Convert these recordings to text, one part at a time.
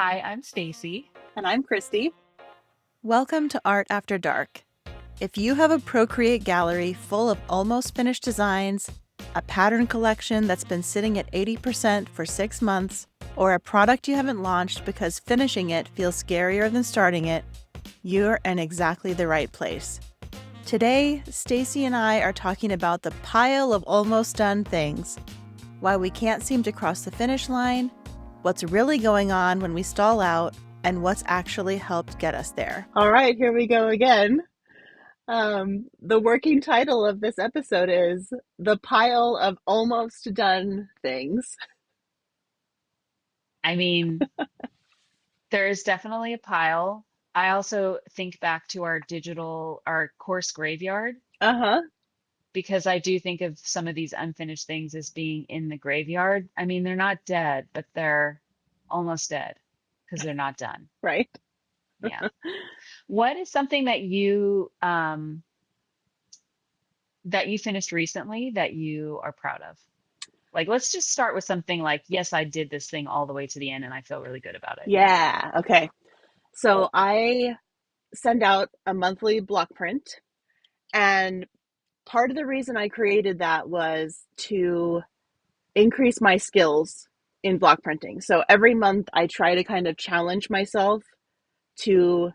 Hi, I'm Stacie. And I'm Kristi. Welcome to Art After Dark. If you have a Procreate gallery full of almost finished designs, a pattern collection that's been sitting at 80% for 6 months, or a product you haven't launched because finishing it feels scarier than starting it, you're in exactly the right place. Today, Stacie and I are talking about the pile of almost done things, why we can't seem to cross the finish line, what's really going on when we stall out, and what's actually helped get us there. All right, here we go again. The working title of this episode is The Pile of Almost Done Things. I mean, there is definitely a pile. I also think back to our course graveyard, Uh-huh, because I do think of some of these unfinished things as being in the graveyard. I mean, they're not dead, but they're almost dead because they're not done. right. Yeah. What is something that you finished recently that you are proud of? Like, let's just start with something like, yes, I did this thing all the way to the end and I feel really good about it. Yeah, okay. So I send out a monthly block print, and part of the reason I created that was to increase my skills in block printing. So every month I try to kind of challenge myself to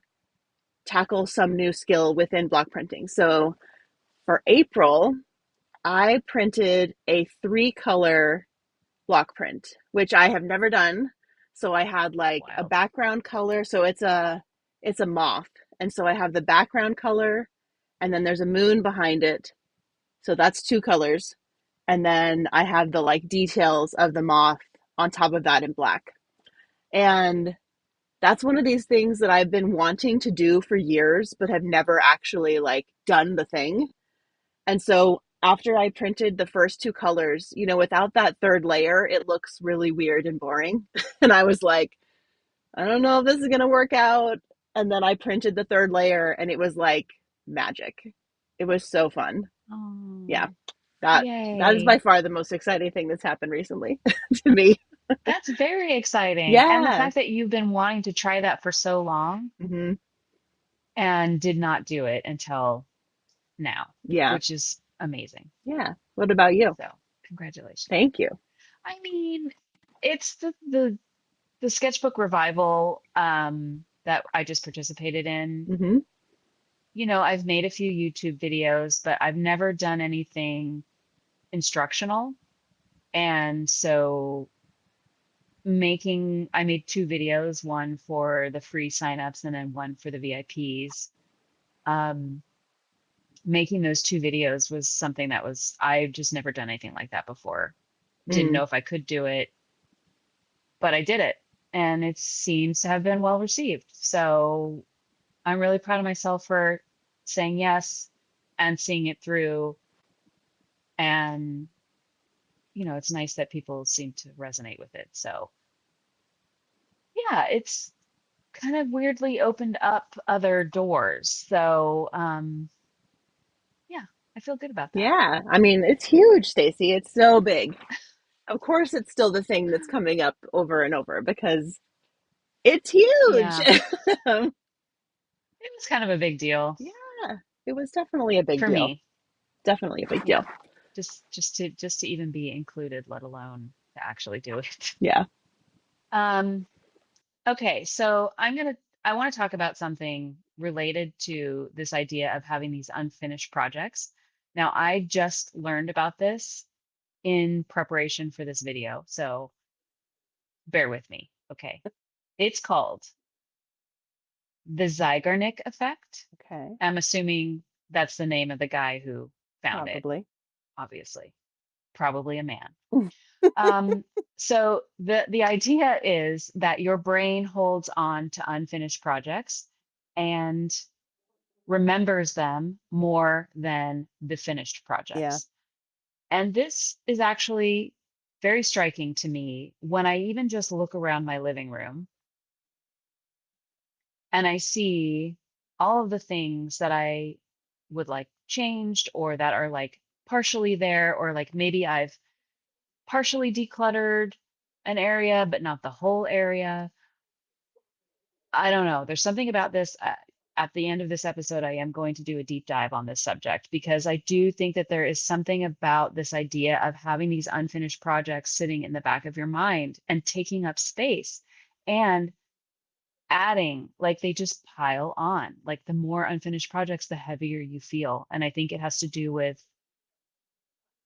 tackle some new skill within block printing. So for April, I printed a 3-color block print, which I have never done. So I had like a Wild. background color. So it's a moth. And so I have the background color, and then there's a moon behind it. So that's 2 colors. And then I have the like details of the moth on top of that in black. And that's one of these things that I've been wanting to do for years, but have never actually like done the thing. And so after I printed the first 2 colors, without that third layer, it looks really weird and boring. And I was like, I don't know if this is going to work out. And then I printed the third layer, and it was like magic. It was so fun. Yeah. Oh, That is by yay. far the most exciting thing that's happened recently to me. That's very exciting. And the Yeah. fact that you've been wanting to try that for so long Hmm. and did not do it until now, Yeah. which is amazing. Yeah. What about you? So, congratulations. Thank you. I mean, it's the sketchbook revival that I just participated in. Hmm. I've made a few YouTube videos, but I've never done anything instructional. And so I made 2 videos, one for the free signups and then one for the VIPs. Um, Making those 2 videos was something I've just never done anything like that before. Didn't Mm. know if I could do it, but I did it. And it seems to have been well received. So I'm really proud of myself for saying yes and seeing it through. And, it's nice that people seem to resonate with it. So yeah, it's kind of weirdly opened up other doors. So, yeah, I feel good about that. Yeah. I mean, it's huge, Stacie. It's so big. Of course, it's still the thing that's coming up over and over because it's huge. Yeah, it was kind of a big deal Yeah, it was definitely a big for deal. me. Definitely a big Yeah, deal. just to even be included, let alone to actually do it. Yeah. Um, okay, so I want to talk about something related to this idea of having these unfinished projects. Now, I just learned about this in preparation for this video, so bear with me. Okay. It's called the Zeigarnik Effect. Okay. I'm assuming that's the name of the guy who found it, Probably. obviously. Probably a man. Um, so the idea is that your brain holds on to unfinished projects and remembers them more than the finished Yeah. projects. And this is actually very striking to me when I even just look around my living room and I see all of the things that I would like changed or that are like partially there, or like maybe I've partially decluttered an area, but not the whole area. I don't know. There's something about this. At the end of this episode, I am going to do a deep dive on this subject because I do think that there is something about this idea of having these unfinished projects sitting in the back of your mind and taking up space and adding, like they just pile on. Like the more unfinished projects, the heavier you feel. And I think it has to do with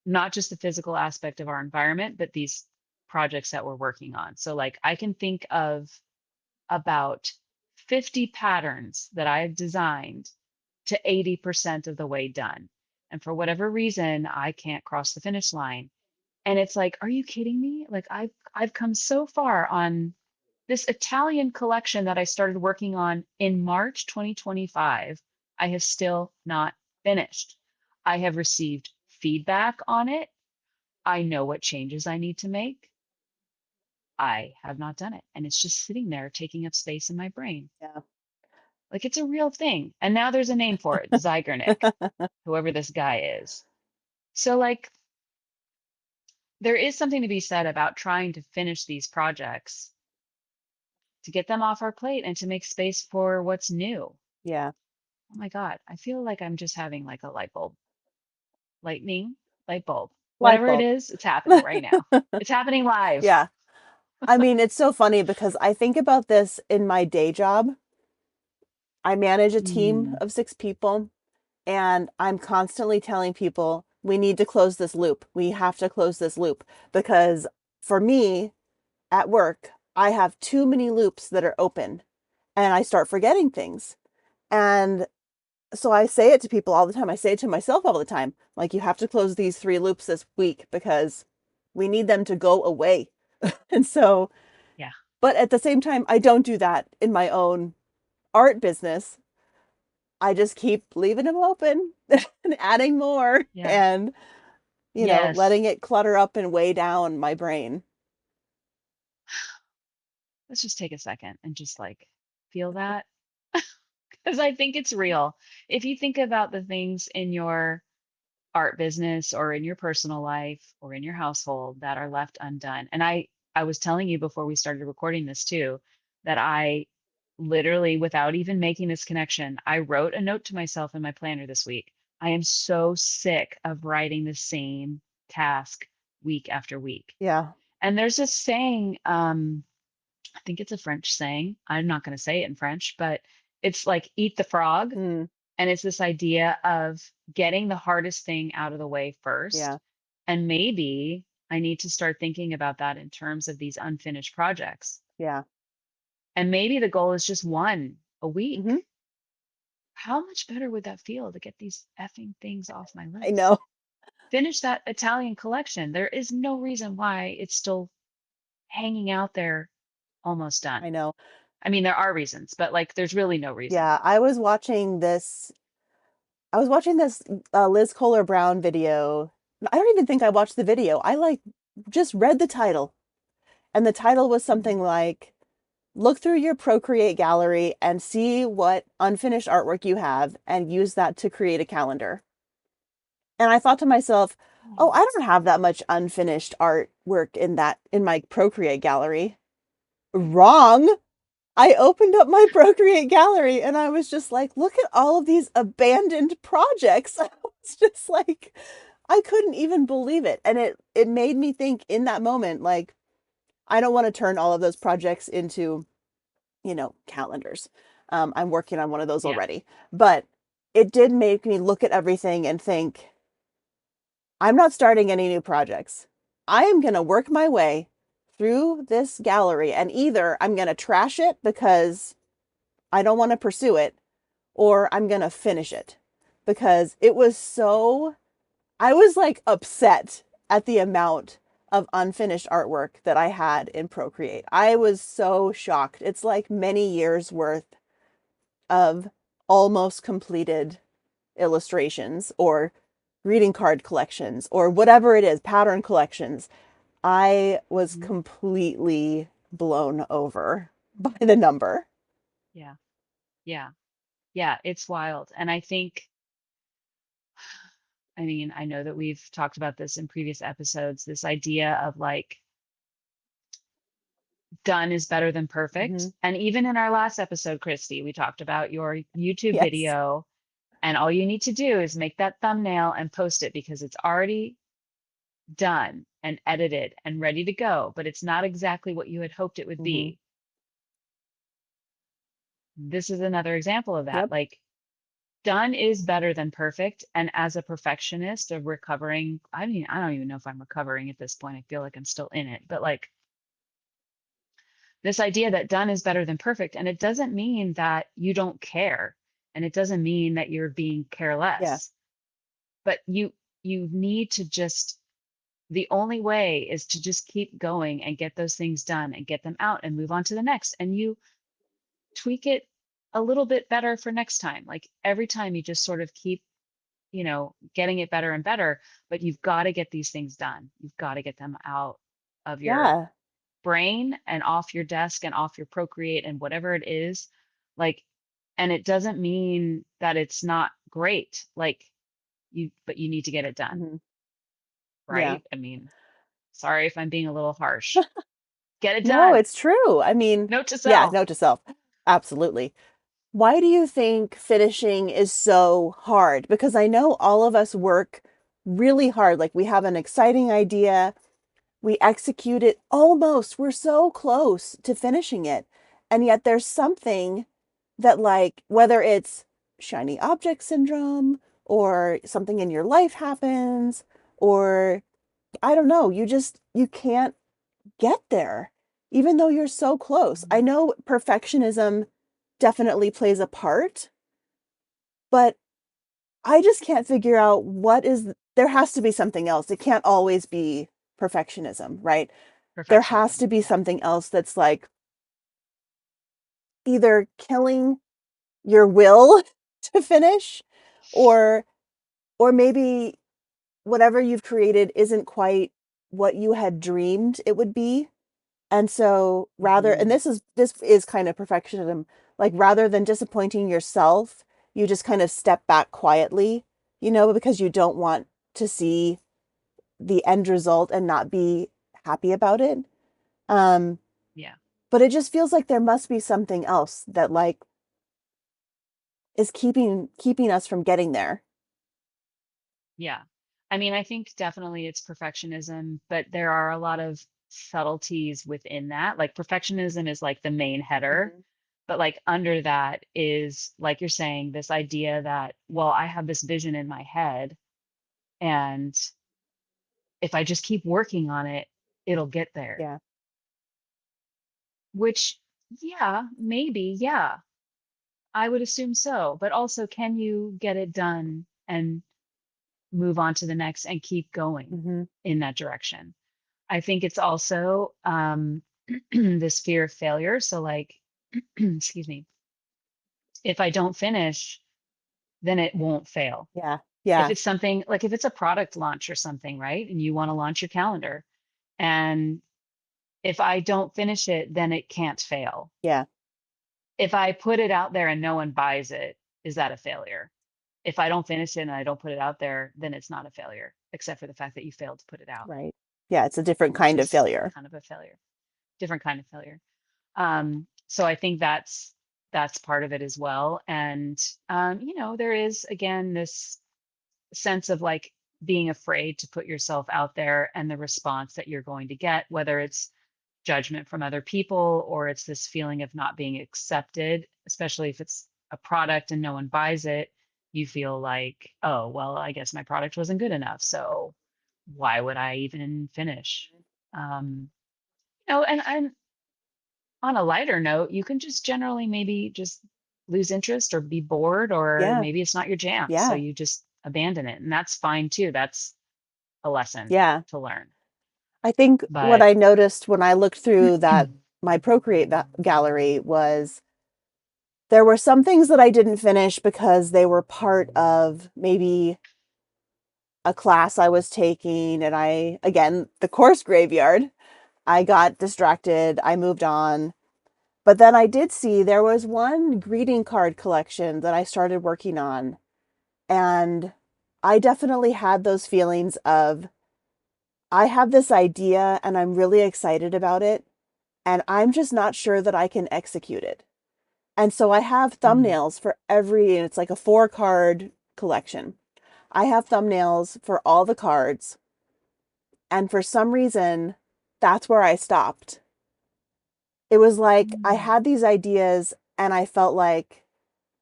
not just the physical aspect of our environment, but these projects that we're working on. So, like, I can think of about 50 patterns that I've designed to 80% of the way done. And for whatever reason, I can't cross the finish line. And it's like, are you kidding me? Like I've come so far on this Italian collection that I started working on in March 2025. I have still not finished. I have received feedback on it. I know what changes I need to make. I have not done it. And it's just sitting there taking up space in my brain. Yeah. Like it's a real thing. And now there's a name for it, Zeigarnik, whoever this guy is. So, like, there is something to be said about trying to finish these projects to get them off our plate and to make space for what's new. Yeah. Oh my God, I feel like I'm just having like a light bulb, lightning, light bulb, Light whatever it bulb. is, it's happening right now. It's happening live. Yeah. I mean, it's so funny because I think about this in my day job. I manage a team Mm, of 6 people, and I'm constantly telling people, we need to close this loop. We have to close this loop because for me at work, I have too many loops that are open and I start forgetting things. And so I say it to people all the time. I say it to myself all the time. Like, you have to close these 3 loops this week because we need them to go away. And so, yeah, but at the same time, I don't do that in my own art business. I just keep leaving them open and adding more yeah, and, yes. letting it clutter up and weigh down my brain. Let's just take a second and just like feel that because I think it's real. If you think about the things in your art business or in your personal life or in your household that are left undone. And I was telling you before we started recording this too that I literally without even making this connection, I wrote a note to myself in my planner this week. I am so sick of writing the same task week after week. Yeah. And there's this saying I think it's a French saying. I'm not going to say it in French, but it's like eat the frog, Mm, and it's this idea of getting the hardest thing out of the way yeah. first. And maybe I need to start thinking about that in terms of these unfinished projects. Yeah. And maybe the goal is just one a week. Hmm. How much better would that feel to get these effing things off my I list? know. Finish that Italian collection. There is no reason why it's still hanging out there almost I done. know. I mean, there are reasons, but like there's really no reason. Yeah. I was watching this Liz Kohler Brown video. I don't even think I watched the video. I like just read the title. And the title was Mhm. something like, look through your Procreate gallery and see what unfinished artwork you have and use that to create a calendar. And I thought to myself, oh, I don't have that much unfinished artwork in my Procreate gallery. Wrong. I opened up my Procreate gallery and I was just like, look at all of these abandoned projects. I was just like, I couldn't even believe it. And it made me think in that moment, like, I don't want to turn all of those projects into, calendars. I'm working on one of those Yeah. already. But it did make me look at everything and think, I'm not starting any new projects. I am going to work my way through this gallery and either I'm going to trash it because I don't want to pursue it, or I'm going to finish it because it was so, I was like upset at the amount of unfinished artwork that I had in Procreate. I was so shocked. It's like many years worth of almost completed illustrations or greeting card collections or whatever it is, pattern collections. I was Mhm. completely blown over by the number. Yeah. Yeah. Yeah. It's wild. And I think, I mean, I know that we've talked about this in previous episodes, this idea of like done is better than perfect. Hmm. And even in our last episode, Kristi, we talked about your YouTube Yes. video, and all you need to do is make that thumbnail and post it because it's already done and edited and ready to go, but it's not exactly what you had hoped it would Hmm. be. This is another example of that. Yep. Like, done is better than perfect. And as a perfectionist of recovering, I mean, I don't even know if I'm recovering at this point. I feel like I'm still in it, but like this idea that done is better than perfect. And it doesn't mean that you don't care. And it doesn't mean that you're being Yeah. careless, but you need to just, the only way is to just keep going and get those things done and get them out and move on to the next. And you tweak it a little bit better for next time. Like every time you just sort of keep, getting it better and better, but you've got to get these things done. You've got to get them out of your Yeah. brain and off your desk and off your Procreate and whatever it is. Like, and it doesn't mean that it's not great. Like but you need to get it done, Hmm. Yeah. right? I mean, sorry if I'm being a little harsh. Get it No, done. it's true. I mean, Note to yeah, self. note to self. Absolutely. Why do you think finishing is so hard? Because I know all of us work really hard. Like we have an exciting idea, we execute it almost, we're so close to finishing it. And yet there's something that, like, whether it's shiny object syndrome or something in your life happens, or I don't know, you can't get there, even though you're so close. I know perfectionism definitely plays a part, but I just can't figure out there has to be something else. It can't always be perfectionism, right? There has Perfectionism. to be Yeah. something else that's like either killing your will to finish, or maybe whatever you've created isn't quite what you had dreamed it would be. And so and Hmm. this is kind of perfectionism, like rather than disappointing yourself, you just kind of step back quietly, because you don't want to see the end result and not be happy about it. Um, Yeah. but it just feels like there must be something else that, like, is keeping us from getting there. Yeah. I mean, I think definitely it's perfectionism, but there are a lot of subtleties within that. Like perfectionism is like the main header, Hmm. but like under that is, like you're saying, this idea that, well, I have this vision in my head, and if I just keep working on it, it'll get there. Yeah. Which, yeah, maybe, yeah, I would assume so. But also, can you get it done and move on to the next and keep going Hmm. in that direction? I think it's also this fear of failure. So, like, excuse me, if I don't finish, then it won't fail. Yeah. If Yeah. it's something like if it's a product launch or something, right? And you want to launch your calendar, and if I don't finish it, then it can't fail. Yeah. If I put it out there and no one buys it, is that a failure? If I don't finish it and I don't put it out there, then it's not a failure, except for the fact that you failed to put it out, Right. Yeah. It's a different which kind of is failure. kind of a failure, different kind of failure. So I think that's part of it as well. And there is again this sense of like being afraid to put yourself out there and the response that you're going to get, whether it's judgment from other people or it's this feeling of not being accepted, especially if it's a product and no one buys it. You feel like, oh, well, I guess my product wasn't good enough. So why would I even finish? Um, and on a lighter note, you can just generally maybe just lose interest or be bored, or Yeah. maybe it's not your jam. So Yeah. you just abandon it. And that's fine too. That's a lesson Yeah. to learn. I think what But I noticed when I looked through that my Procreate gallery was there were some things that I didn't finish because they were part of maybe a class I was taking, and again, the course graveyard, I got distracted, I moved on. But then I did see there was one greeting card collection that I started working on, and I definitely had those feelings of I have this idea and I'm really excited about it, and I'm just not sure that I can execute it. And so I have Mm. thumbnails for every, and it's like a 4 card collection. I have thumbnails for all the cards. And for some reason, that's where I stopped. It was like I Mm. had these ideas and I felt like,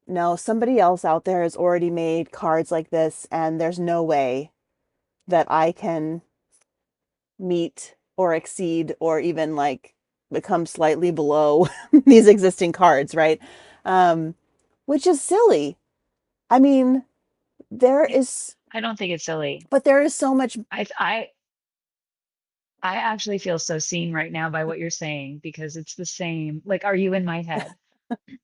no, somebody else out there has already made cards like this, and there's no way that I can meet or exceed or even like become slightly below these existing cards, right? Um, which is silly. I mean, there Yeah, is, I don't think it's silly. but there is so much. I I I actually feel so seen right now by what you're saying because it's the same. Like, are you in my head?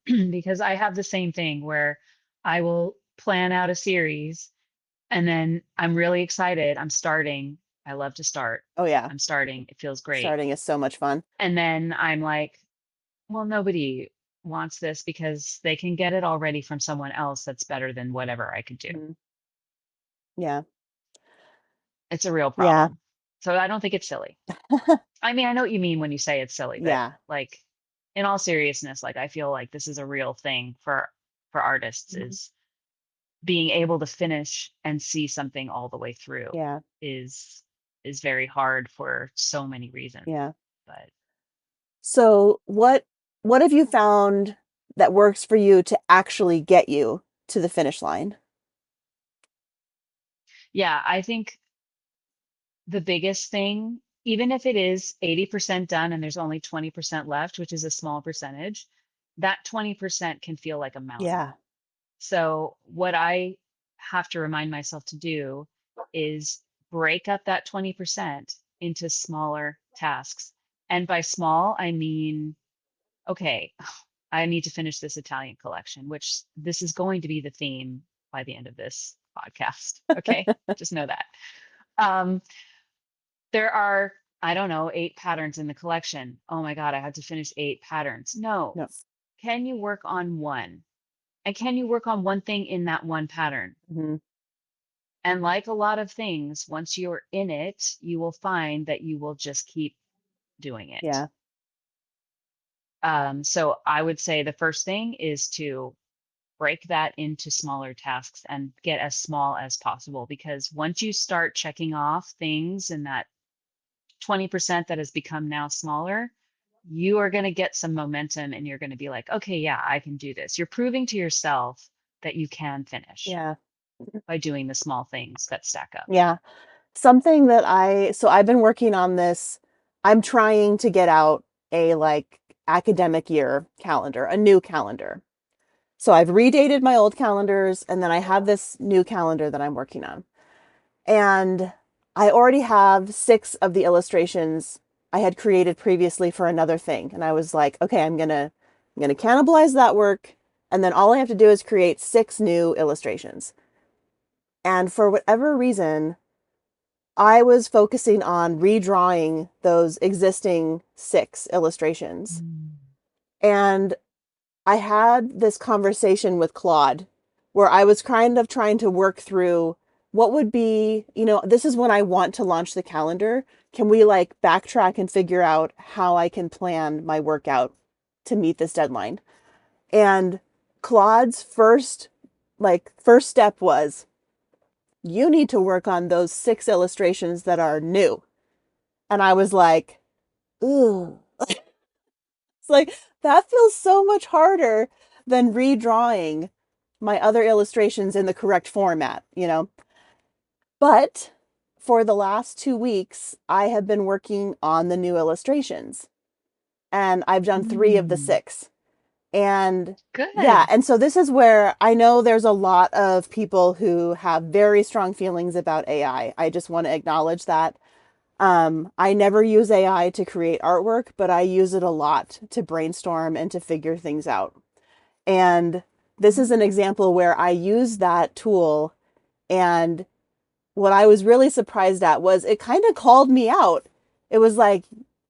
Because I have the same thing where I will plan out a series and then I'm really excited. I'm starting. I love to start. Oh, yeah. I'm starting. It feels great. Starting is so much fun. And then I'm like, well, nobody wants this because they can get it already from someone else that's better than whatever I could do. Mhm. Yeah. It's a real Yeah. problem. So I don't think it's silly. I mean, I know what you mean when you say it's silly, but Yeah. like in all seriousness, like I feel like this is a real thing for artists Mhm. is being able to finish and see something all the way through Yeah. is is very hard for so many reasons. Yeah. But So what have you found that works for you to actually get you to the finish line? yeah, I think the biggest thing, even if it is 80% done and there's only 20% left, which is a small percentage, that 20% can feel like a mountain. Yeah. So, what I have to remind myself to do is break up that 20% into smaller tasks. And by small, I mean, okay, I need to finish this Italian collection, which this is going to be the theme by the end of this podcast. Okay, just know that. Um, there are, I don't know, 8 patterns in the collection. Oh my God, I had to finish 8 patterns. No. No. Can you work on one? And can you work on one thing in that one pattern? Mhm. And like a lot of things, once you're in it, you will find that you will just keep doing it. Yeah. So I would say the first thing is to break that into smaller tasks and get as small as possible. Because once you start checking off things in that 20% that has become now smaller, you are going to get some momentum and you're going to be like, okay, yeah, I can do this. You're proving to yourself that you can finish Yeah. by doing the small things that stack up. Yeah. Something that so I've been working on this. I'm trying to get out a like academic year calendar, a new calendar. So I've redated my old calendars and then I have this new calendar that I'm working on. And I already have 6 of the illustrations I had created previously for another thing. And I was like, okay, I'm gonna cannibalize that work. And then all I have to do is create 6 new illustrations. And for whatever reason, I was focusing on redrawing those existing 6 illustrations. Mm. And I had this conversation with Claude where I was kind of trying to work through what would be, this is when I want to launch the calendar. Can we like backtrack and figure out how I can plan my workout to meet this deadline? And Claude's first step was you need to work on those 6 illustrations that are new. And I was like, ooh, it's like that feels so much harder than redrawing my other illustrations in the correct format. But for the last 2 weeks, I have been working on the new illustrations and I've done 3 of the 6. And yeah, Good. and so this is where I know there's a lot of people who have very strong feelings about AI. I just want to acknowledge that. I never use AI to create artwork, but I use it a lot to brainstorm and to figure things out. And this is an Mm. example where I use that tool. And what I was really surprised at was it kind of called me out. It was like,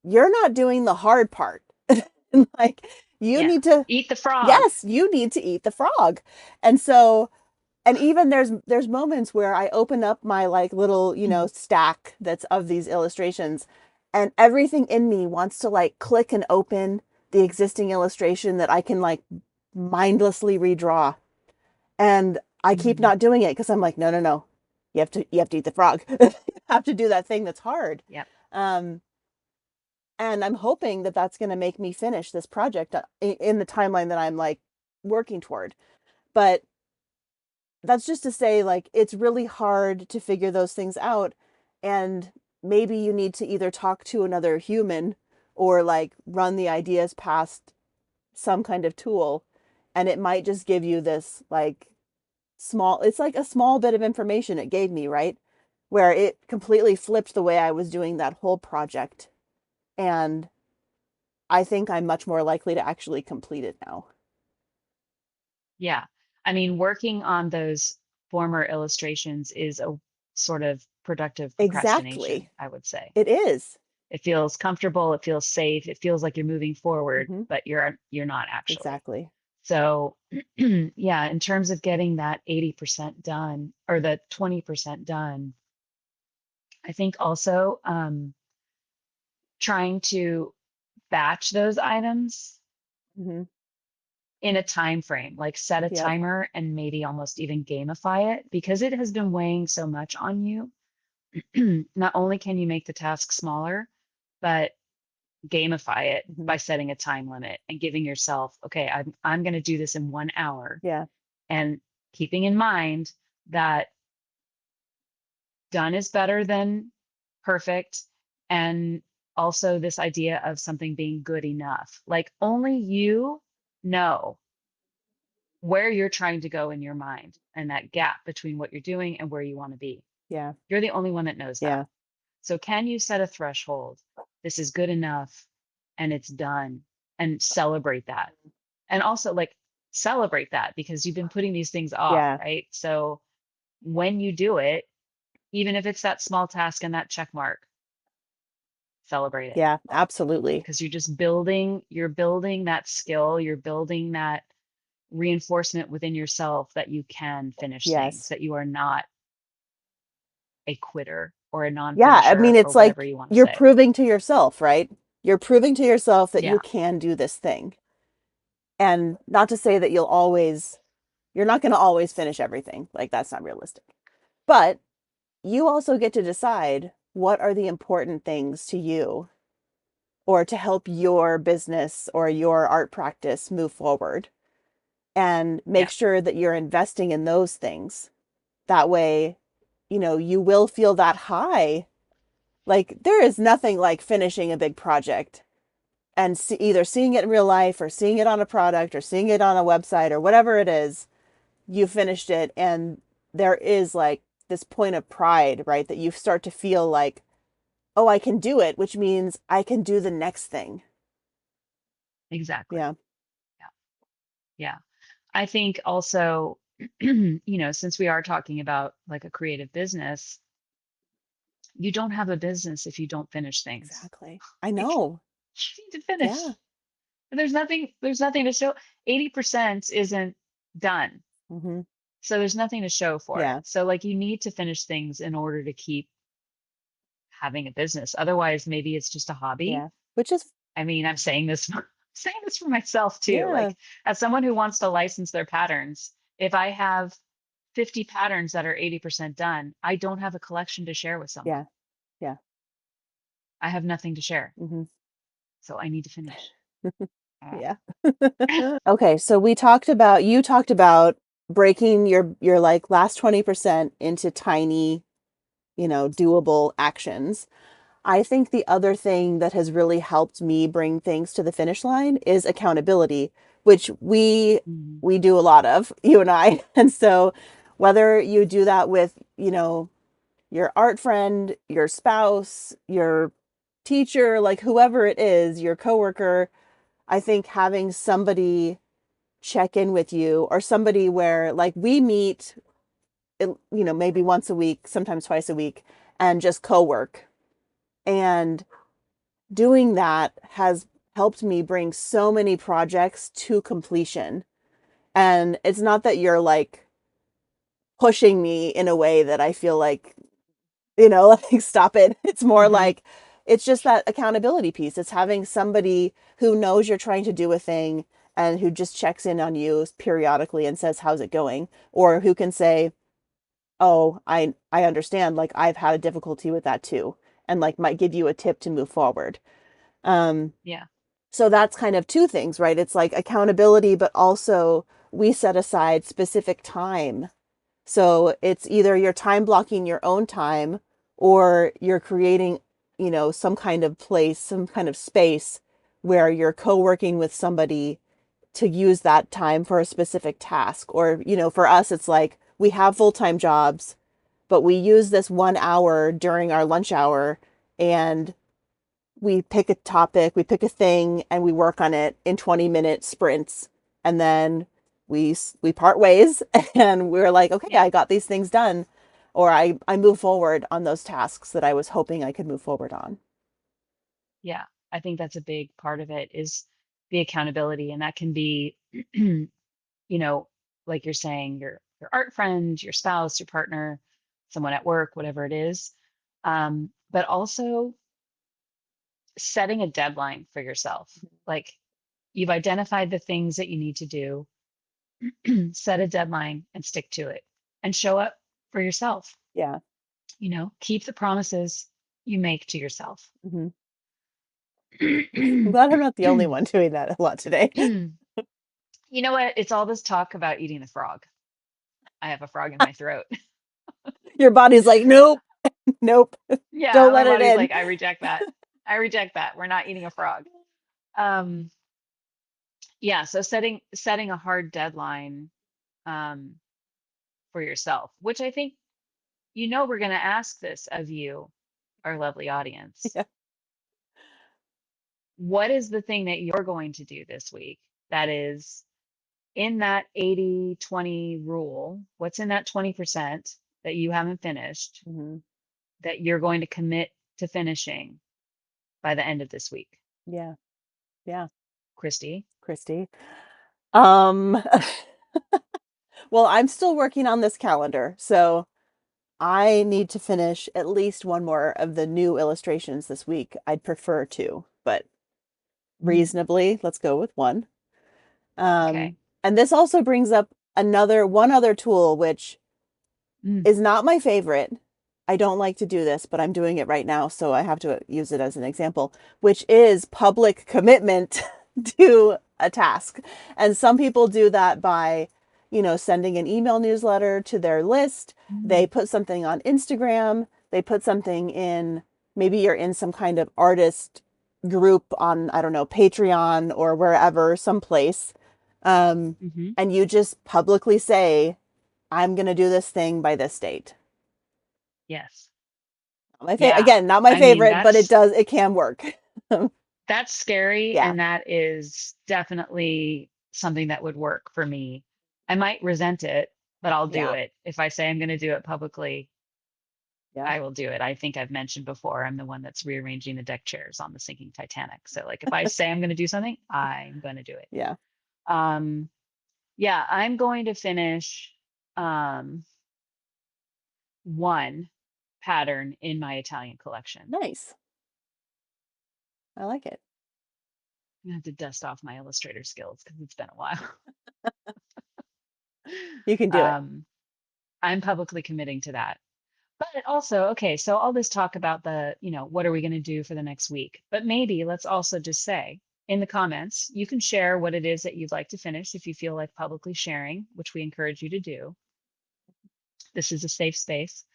you're not doing the hard part. Like, you Yeah. need to, Eat the frog. yes, you need to eat the frog. And so, and even there's moments where I open up my like little, stack that's of these illustrations And everything in me wants to like click and open the existing illustration that I can like mindlessly redraw. And I keep Mhm. not doing it because I'm like, no, no, no. You have to eat the frog. You have to do that thing that's hard. Yep. Um, and I'm hoping that that's going to make me finish this project in the timeline that I'm like working toward. But that's just to say, like, it's really hard to figure those things out. And maybe you need to either talk to another human or like run the ideas past some kind of tool. And it might just give you this like it's like a small bit of information it gave me, right? Where it completely flipped the way I was doing that whole project. And I think I'm much more likely to actually complete it now. Yeah. I mean, working on those former illustrations is a sort of productive Exactly. procrastination, I would say. It is. It feels comfortable, it feels safe, it feels like you're moving forward, Mm-hmm. but you're not actually. Exactly. So, yeah, in terms of getting that 80% done or the 20% done, I think also trying to batch those items Mm-hmm. in a time frame, like set a Yep. timer and maybe almost even gamify it because it has been weighing so much on you. Not only can you make the task smaller, but gamify it Mm-hmm. by setting a time limit and giving yourself, okay, I'm going to do this in 1 hour, Yeah. and keeping in mind that done is better than perfect, and also this idea of something being good enough. Like only you know where you're trying to go in your mind and that gap between what you're doing and where you want to be. Yeah. You're the only one that knows that. Yeah. So can you set a threshold? This is good enough and it's done, and celebrate that. And also like celebrate that because you've been putting these things off, Yeah. right? So when you do it, even if it's that small task and that check mark, celebrate it Yeah. Absolutely. because you're building that skill, you're building that reinforcement within yourself that you can finish things, Yes. that you are not a quitter or a Yeah. I mean, non-finisher or it's whatever like you want to you're say. proving to yourself, right? You're proving to yourself that you Yeah, can do this thing. And not to say that you're not going to always finish everything. Like, that's not realistic. But you also get to decide what are the important things to you or to help your business or your art practice move forward, and make yeah, sure that you're investing in those things. That way, you will feel that high. Like, there is nothing like finishing a big project and either seeing it in real life or seeing it on a product or seeing it on a website or whatever it is. You finished it, and there is like this point of pride, right? That you start to feel like, oh, I can do it, which means I can do the next thing. exactly. Yeah. Yeah, yeah. I think also, since we are talking about like a creative business, you don't have a business if you don't finish things. Exactly. I Like know. you need to finish. Yeah. There's nothing to show. 80% isn't done. Mm-hmm. So there's nothing to show for it. Yeah. So like you need to finish things in order to keep having a business. Otherwise, maybe it's just a hobby. Yeah. Which is, I mean, I'm saying this for myself too. yeah. Like as someone who wants to license their patterns, if I have 50 patterns that are 80% done, I don't have a collection to share with Yeah. someone. Yeah. I have nothing to share. Mm-hmm. So I need to finish. Ah. Yeah. Okay. So you talked about breaking your like last 20% into tiny, doable actions. I think the other thing that has really helped me bring things to the finish line is accountability, which Mhm. we do a lot of, you and I. And so whether you do that with, your art friend, your spouse, your teacher, like whoever it is, your coworker, I think having somebody check in with you, or somebody where like we meet, maybe once a week, sometimes twice a week, and just co-work. And doing that has helped me bring so many projects to completion. And it's not that you're like pushing me in a way that I feel like, like stop it. It's more Mhm. like it's just that accountability piece. It's having somebody who knows you're trying to do a thing and who just checks in on you periodically and says, how's it going? Or who can say, oh, I understand. Like I've had a difficulty with that too. And like might give you a tip to move forward. Um, Yeah. so that's kind of two things, right? It's like accountability, but also we set aside specific time. So it's either you're time blocking your own time or you're creating, some kind of place, some kind of space where you're co-working with somebody to use that time for a specific task. Or, for us, it's like we have full-time jobs, but we use this 1 hour during our lunch hour and we pick a topic, we pick a thing, and we work on it in 20-minute sprints. And then we part ways and we're like, okay, Yeah. I got these things done. Or I move forward on those tasks that I was hoping I could move forward on. Yeah. I think that's a big part of it is the accountability. And that can be, you know, like you're saying, your art friend, your spouse, your partner, someone at work, whatever it is. But also setting a deadline for yourself. Like you've identified the things that you need to do, set a deadline and stick to it and show up for yourself. Yeah. Keep the promises you make to yourself. Hmm. I'm You glad I'm not the only one doing that a lot today. know what? It's all this talk about eating the frog. I have a frog in my throat. Your body's like, nope, nope, Yeah, don't my let it body's in. like, I reject that. I reject that. We're not eating a frog. Um, yeah, so setting a hard deadline um, for yourself, which I think we're going to ask this of you, our lovely audience. Yeah. What is the thing that you're going to do this week that is in that 80-20 rule? What's in that 20% that you haven't finished Hmm. that you're going to commit to finishing by the end of this week? Yeah. Yeah. Kristi? Kristi. Um, well, I'm still working on this calendar, so I need to finish at least one more of the new illustrations this week. I'd prefer two, but Mm, reasonably, let's go with one. okay. And this also brings up one other tool, which Mm, is not my favorite. I don't like to do this, but I'm doing it right now, so I have to use it as an example, which is public commitment to a task. And some people do that by, sending an email newsletter to their list. They mm, put something on Instagram, they put something in, maybe you're in some kind of artist group on, I don't know, Patreon or wherever, someplace. Um, hmm. and you just publicly say, I'm going to do this thing by this date. Yes. Yeah. Again, not my I mean, favorite, but it can work. that's scary, Yeah. and that is definitely something that would work for me. I might resent it, but I'll do Yeah. it. If I say I'm going to do it publicly, Yeah. I will do it. I think I've mentioned before, I'm the one that's rearranging the deck chairs on the sinking Titanic. So like if I say I'm going to do something, I'm going to do it. Yeah. Um, yeah, I'm going to finish um, one pattern in my Italian collection. Nice. I like it. I'm gonna have to dust off my illustrator skills because it's been a while. You can do it. um, I'm publicly committing to that. But also, okay, so all this talk about what are we going to do for the next week? But maybe let's also just say in the comments, you can share what it is that you'd like to finish if you feel like publicly sharing, which we encourage you to do. This is a safe space.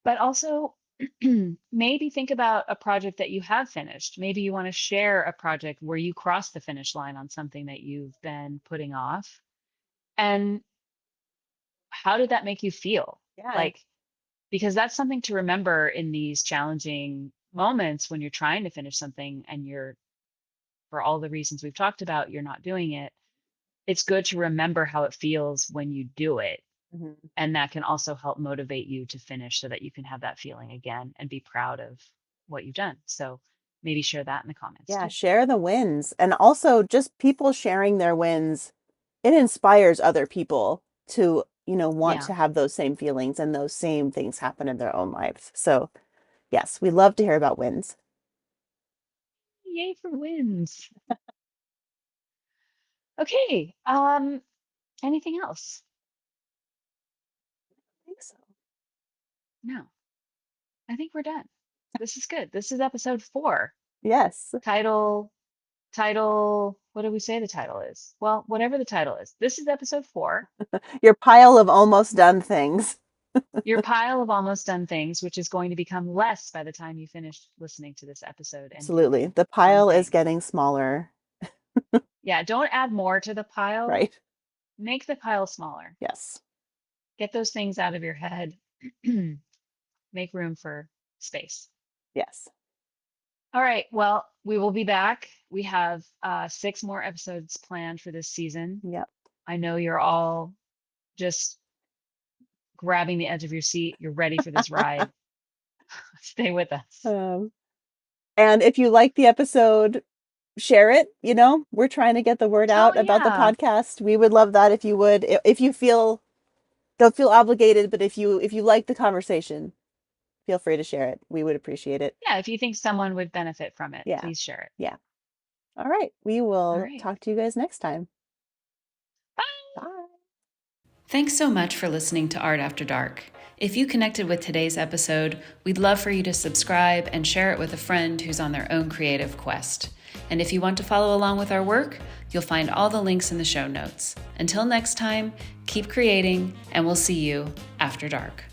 But also, maybe think about a project that you have finished. Maybe you want to share a project where you crossed the finish line on something that you've been putting off. And how did that make you feel? Yeah. Like, because that's something to remember in these challenging moments when you're trying to finish something and for all the reasons we've talked about, you're not doing it. It's good to remember how it feels when you do it. Hmm. And that can also help motivate you to finish so that you can have that feeling again and be proud of what you've done. So maybe share that in the comments Yeah. too. Share the wins. And also just people sharing their wins, it inspires other people to, want Yeah. to have those same feelings and those same things happen in their own lives. So, yes, we love to hear about wins. Yay for wins. Okay. Anything else? I think so. No. I think we're done. This is good. This is episode 4. Yes. Title, what did we say the title is? Well, whatever the title is. This is episode 4. Your pile of almost done things. Your pile of almost done things, which is going to become less by the time you finish listening to this episode and Absolutely. doing The fun pile is things. getting smaller. Yeah, don't add more to the pile. Right. Make the pile smaller. Yes. Get those things out of your head. Make room for space. Yes. All right. Well, we will be back. We have 6 more episodes planned for this season. Yep. I know you're all just grabbing the edge of your seat. You're ready for this ride. Stay with us. And if you like the episode, share it. We're trying to get the word Oh, out about the yeah. podcast. We would love that if you would. If you feel, don't feel obligated, but if you like the conversation, feel free to share it. We would appreciate it. Yeah. If you think someone would benefit from it, Yeah. please share it. Yeah. All right. We All will right. talk to you guys next time. Bye. Bye. Thanks so much for listening to Art After Dark. If you connected with today's episode, we'd love for you to subscribe and share it with a friend who's on their own creative quest. And if you want to follow along with our work, you'll find all the links in the show notes. Until next time, keep creating, and we'll see you after dark.